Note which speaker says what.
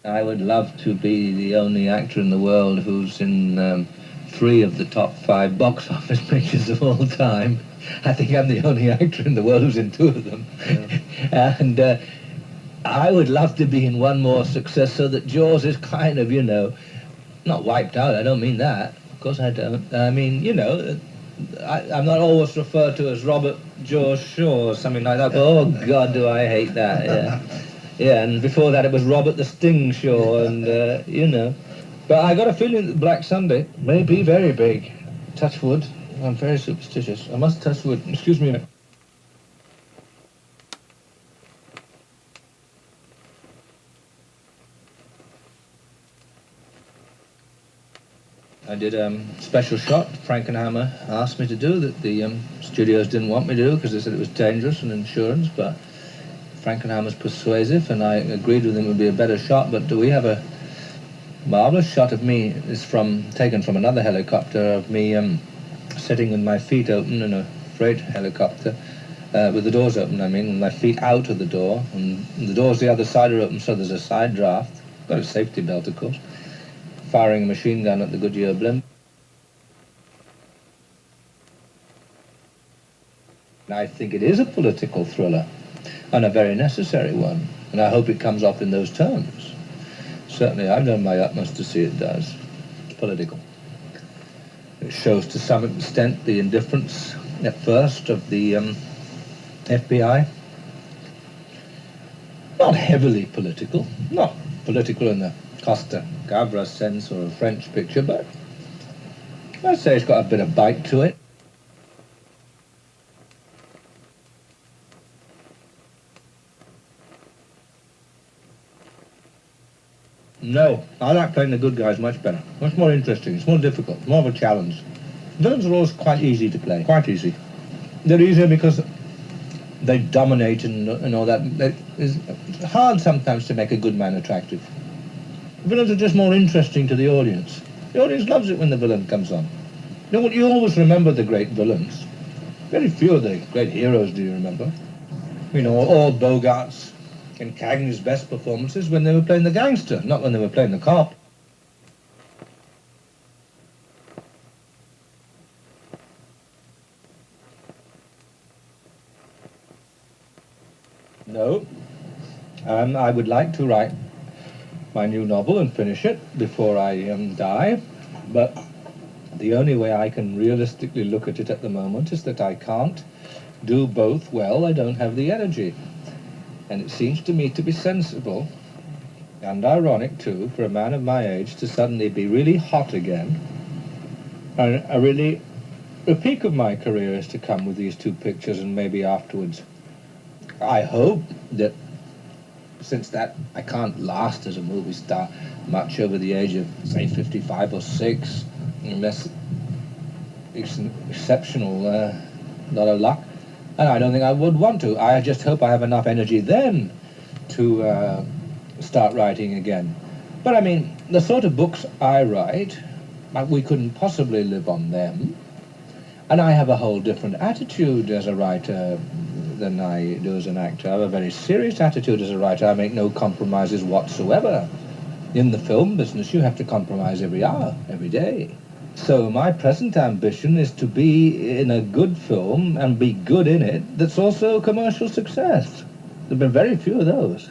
Speaker 1: I would love to be the only actor in the world who's in 3 of the top 5 box office pictures of all time. I think I'm the only actor in the world who's in 2 of them. Yeah. And I would love to be in one more success so that Jaws is kind of, not wiped out. I don't mean that. Of course I don't. I mean, I'm not always referred to as Robert Jaws Shaw or something like that. Oh, God, do I hate that, yeah. Yeah, and before that it was Robert the Sting Shaw, and. But I got a feeling that Black Sunday may be very big. Touch wood. I'm very superstitious. I must touch wood. Excuse me. I did a special shot Frankenheimer asked me to do that the studios didn't want me to do because they said it was dangerous and insurance, but Frankenheimer's persuasive and I agreed with him it would be a better shot. But do we have a marvelous shot of me is taken from another helicopter of me sitting with my feet open in a freight helicopter with the doors open, and my feet out of the door, and the doors the other side are open, so there's a side draft. Got a safety belt, of course. Firing a machine gun at the Goodyear blimp. I think it is a political thriller, and a very necessary one, and I hope it comes off in those terms. Certainly I've done my utmost to see it does. It's political. It shows to some extent the indifference at first of the FBI. Not heavily political, not political in the Costa Gavras sense or a French picture, but I'd say it's got a bit of bite to it. No, I like playing the good guys much better. Much more interesting, it's more difficult, more of a challenge. Villains are always quite easy to play, quite easy. They're easier because they dominate and all that. It's hard sometimes to make a good man attractive. Villains are just more interesting to the audience. The audience loves it when the villain comes on. You always remember the great villains. Very few of the great heroes do you remember. All Bogart's and Cagney's best performances when they were playing the gangster, not when they were playing the cop. No. I would like to write my new novel and finish it before I die, but the only way I can realistically look at it at the moment is that I can't do both well. I don't have the energy. And it seems to me to be sensible, and ironic too, for a man of my age to suddenly be really hot again. And the peak of my career is to come with these 2 pictures and maybe afterwards. I hope that, since that I can't last as a movie star much over the age of, say, 55 or 6, unless it's an exceptional lot of luck. And I don't think I would want to. I just hope I have enough energy then to start writing again. But the sort of books I write, we couldn't possibly live on them. And I have a whole different attitude as a writer than I do as an actor. I have a very serious attitude as a writer. I make no compromises whatsoever. In the film business, you have to compromise every hour, every day. So my present ambition is to be in a good film and be good in it that's also a commercial success. There have been very few of those.